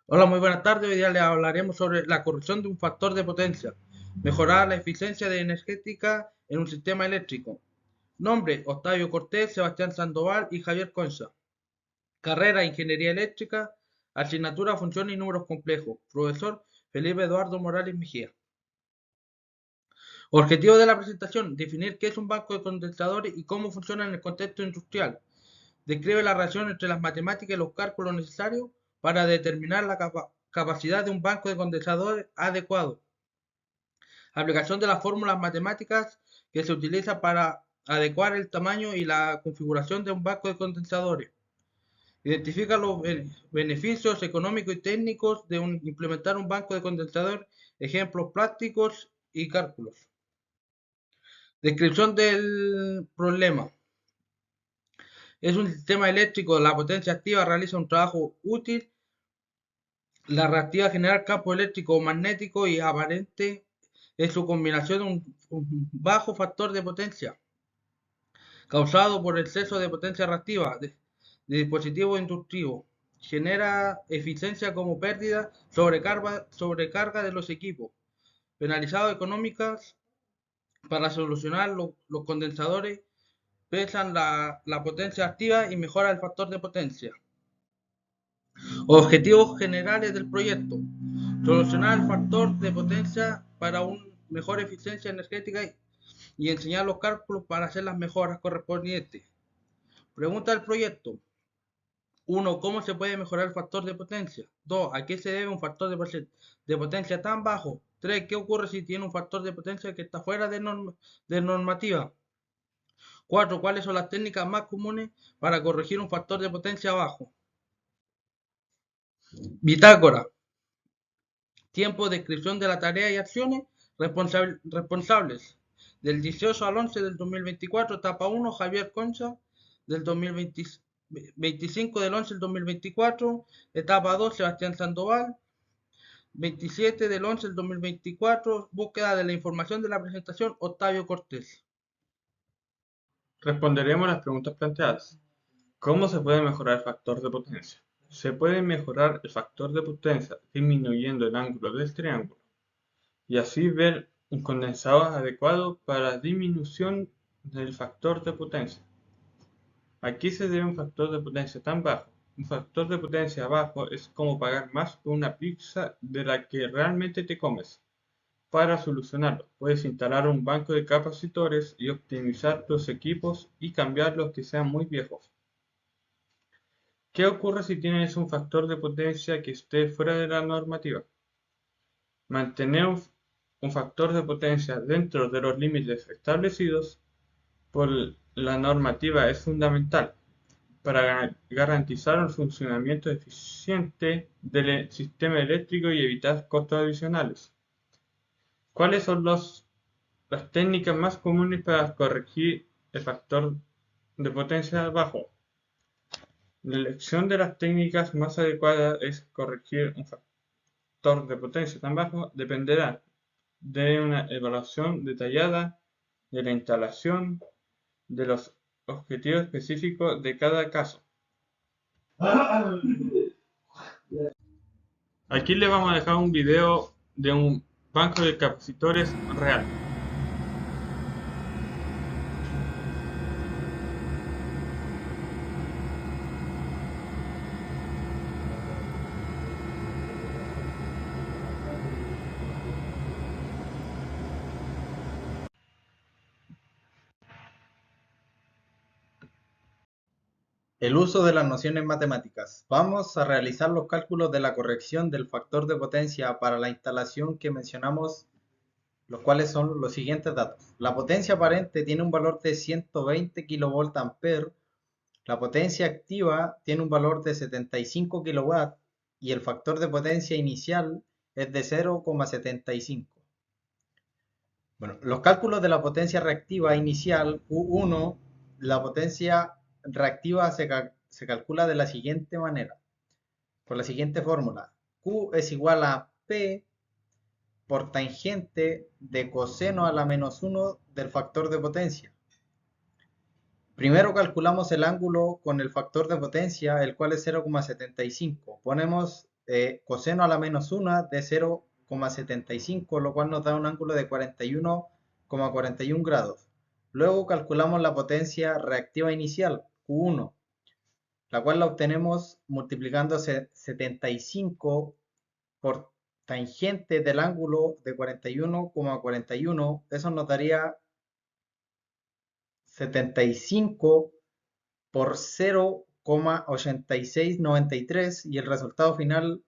Hola, muy buenas tardes. Hoy día le hablaremos sobre la corrección de un factor de potencia, mejorar la eficiencia de energética en un sistema eléctrico. Nombre: Octavio Cortés, Sebastián Sandoval y Javier Concha. Carrera: Ingeniería Eléctrica. Asignatura: Funciones y Números Complejos. Profesor: Felipe Eduardo Morales Mejía. Objetivo de la presentación: definir qué es un banco de condensadores y cómo funciona en el contexto industrial. Describe la relación entre las matemáticas y los cálculos necesarios para determinar la capacidad de un banco de condensadores adecuado. Aplicación de las fórmulas matemáticas que se utilizan para adecuar el tamaño y la configuración de un banco de condensadores. Identifica los beneficios económicos y técnicos de implementar un banco de condensadores, ejemplos prácticos y cálculos. Descripción del problema. Es un sistema eléctrico, la potencia activa realiza un trabajo útil. La reactiva genera campo eléctrico o magnético y aparente es su combinación de un bajo factor de potencia causado por exceso de potencia reactiva de dispositivos inductivos. Genera eficiencia como pérdida, sobrecarga de los equipos. Penalizado económicas para solucionar los condensadores, pesan la potencia activa y mejora el factor de potencia. Objetivos generales del proyecto: solucionar el factor de potencia para una mejor eficiencia energética y enseñar los cálculos para hacer las mejoras correspondientes. Pregunta del proyecto: 1. ¿Cómo se puede mejorar el factor de potencia? 2. ¿A qué se debe un factor de potencia tan bajo? 3. ¿Qué ocurre si tiene un factor de potencia que está fuera de normativa? 4. ¿Cuáles son las técnicas más comunes para corregir un factor de potencia bajo? Bitácora: tiempo, descripción de la tarea y acciones responsables. Del 18 al 11 del 2024, etapa 1, Javier Concha. Del 2025 del 11 del 2024, etapa 2, Sebastián Sandoval. 27 del 11 del 2024, búsqueda de la información de la presentación, Octavio Cortés. Responderemos las preguntas planteadas. ¿Cómo se puede mejorar el factor de potencia? Se puede mejorar el factor de potencia disminuyendo el ángulo del triángulo y así ver un condensador adecuado para la disminución del factor de potencia. Aquí se debe un factor de potencia tan bajo. Un factor de potencia bajo es como pagar más por una pizza de la que realmente te comes. Para solucionarlo, puedes instalar un banco de capacitores y optimizar tus equipos y cambiar los que sean muy viejos. ¿Qué ocurre si tienes un factor de potencia que esté fuera de la normativa? Mantener un factor de potencia dentro de los límites establecidos por la normativa es fundamental para garantizar el funcionamiento eficiente del sistema eléctrico y evitar costos adicionales. ¿Cuáles son las técnicas más comunes para corregir el factor de potencia bajo? La elección de las técnicas más adecuadas es corregir un factor de potencia tan bajo dependerá de una evaluación detallada de la instalación, de los objetivos específicos de cada caso. Aquí le vamos a dejar un video de un banco de capacitores real. El uso de las nociones matemáticas. Vamos a realizar los cálculos de la corrección del factor de potencia para la instalación que mencionamos, los cuales son los siguientes datos. La potencia aparente tiene un valor de 120 kVA, la potencia activa tiene un valor de 75 kW y el factor de potencia inicial es de 0,75. Bueno, los cálculos de la potencia reactiva inicial Q1, la potencia reactiva se calcula de la siguiente manera, por la siguiente fórmula. Q es igual a P por tangente de coseno a la menos 1 del factor de potencia. Primero calculamos el ángulo con el factor de potencia, el cual es 0,75. Ponemos coseno a la menos 1 de 0,75, lo cual nos da un ángulo de 41,41 grados. Luego calculamos la potencia reactiva inicial, Q1, la cual la obtenemos multiplicando 75 por tangente del ángulo de 41,41. Eso nos daría 75 por 0,8693 y el resultado final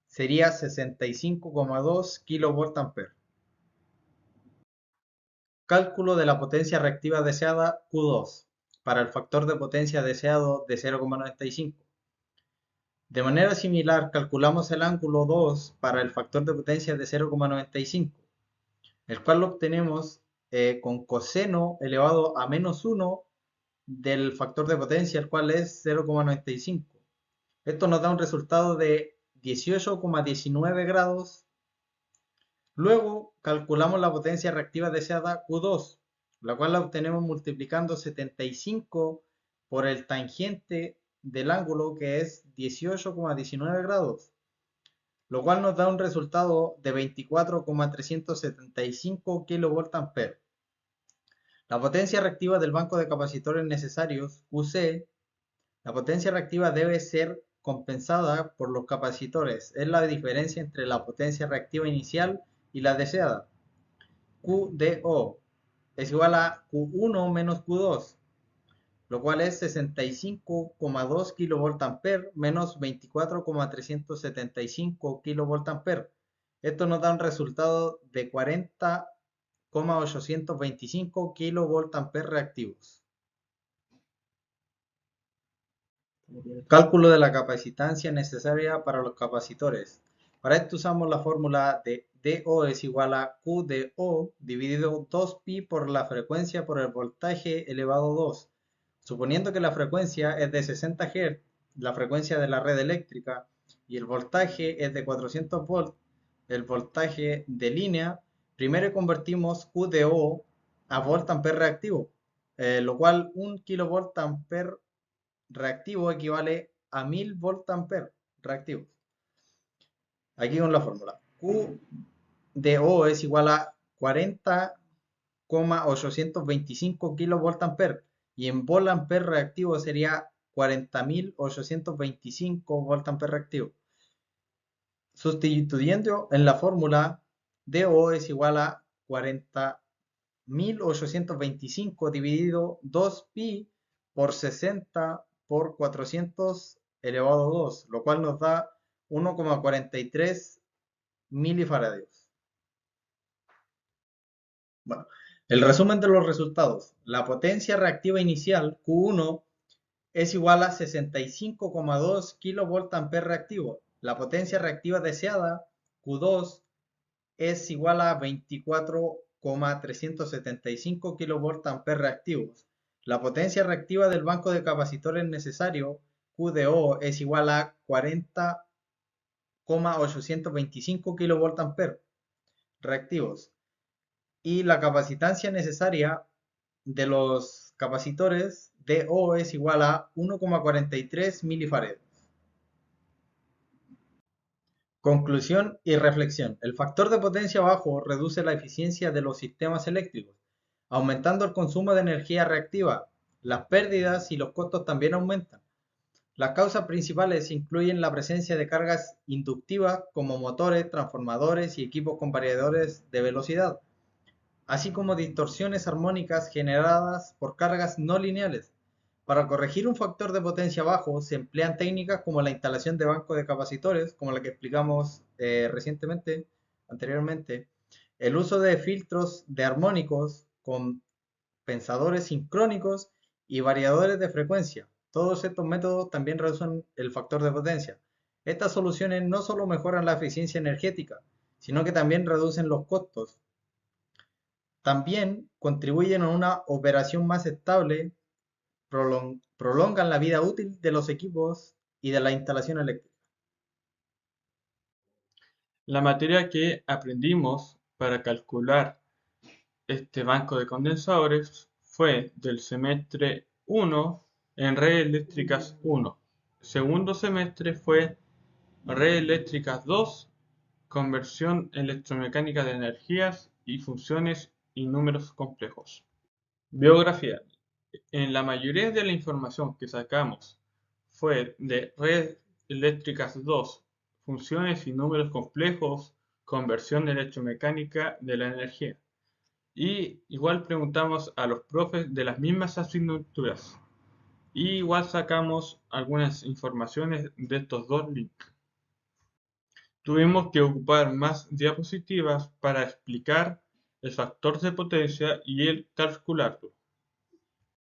sería 65,2 kVA. Cálculo de la potencia reactiva deseada Q2 para el factor de potencia deseado de 0,95. De manera similar, calculamos el ángulo 2 para el factor de potencia de 0,95, el cual lo obtenemos con coseno elevado a menos 1 del factor de potencia, el cual es 0,95. Esto nos da un resultado de 18,19 grados. Luego calculamos la potencia reactiva deseada Q2, la cual la obtenemos multiplicando 75 por el tangente del ángulo, que es 18,19 grados, lo cual nos da un resultado de 24,375 kVA. La potencia reactiva del banco de capacitores necesarios, QC, la potencia reactiva debe ser compensada por los capacitores. Es la diferencia entre la potencia reactiva inicial y la deseada. QDO es igual a Q1 menos Q2, lo cual es 65,2 kVA menos 24,375 kVA. Esto nos da un resultado de 40,825 kVA reactivos. Cálculo de la capacitancia necesaria para los capacitores. Para esto usamos la fórmula de DO es igual a QDO dividido 2pi por la frecuencia por el voltaje elevado 2. Suponiendo que la frecuencia es de 60 Hz, la frecuencia de la red eléctrica, y el voltaje es de 400 volts, el voltaje de línea, primero convertimos QDO a volt ampere reactivo, lo cual 1 kV ampere reactivo equivale a 1000 volt ampere reactivos. Aquí con la fórmula. Q de O es igual a 40,825 kV ampere y en volt ampere reactivo sería 40.825 volt ampere reactivo. Sustituyendo en la fórmula, DO es igual a 40.825 dividido 2pi por 60 por 400 elevado a 2, lo cual nos da 1,43 milifarados. Bueno, el resumen de los resultados. La potencia reactiva inicial, Q1, es igual a 65,2 kVA reactivo. La potencia reactiva deseada, Q2, es igual a 24,375 kVA reactivos. La potencia reactiva del banco de capacitores necesario, QDO, es igual a 40,825 kVA reactivos. Y la capacitancia necesaria de los capacitores, DO, es igual a 1,43 milifarados. Conclusión y reflexión. El factor de potencia bajo reduce la eficiencia de los sistemas eléctricos, aumentando el consumo de energía reactiva. Las pérdidas y los costos también aumentan. Las causas principales incluyen la presencia de cargas inductivas como motores, transformadores y equipos con variadores de velocidad, así como distorsiones armónicas generadas por cargas no lineales. Para corregir un factor de potencia bajo se emplean técnicas como la instalación de bancos de capacitores, como la que explicamos anteriormente, el uso de filtros de armónicos, compensadores sincrónicos y variadores de frecuencia. Todos estos métodos también reducen el factor de potencia. Estas soluciones no solo mejoran la eficiencia energética, sino que también reducen los costos. También contribuyen a una operación más estable, prolongan la vida útil de los equipos y de la instalación eléctrica. La materia que aprendimos para calcular este banco de condensadores fue del semestre 1 en redes eléctricas 1. Segundo semestre fue Redes eléctricas 2, conversión electromecánica de energías y funciones y números complejos. Biografía. En la mayoría de la información que sacamos fue de redes eléctricas 2, funciones y números complejos, conversión electromecánica de la energía. Y igual preguntamos a los profes de las mismas asignaturas. Y igual sacamos algunas informaciones de estos dos links. Tuvimos que ocupar más diapositivas para explicar el factor de potencia y el calcularlo.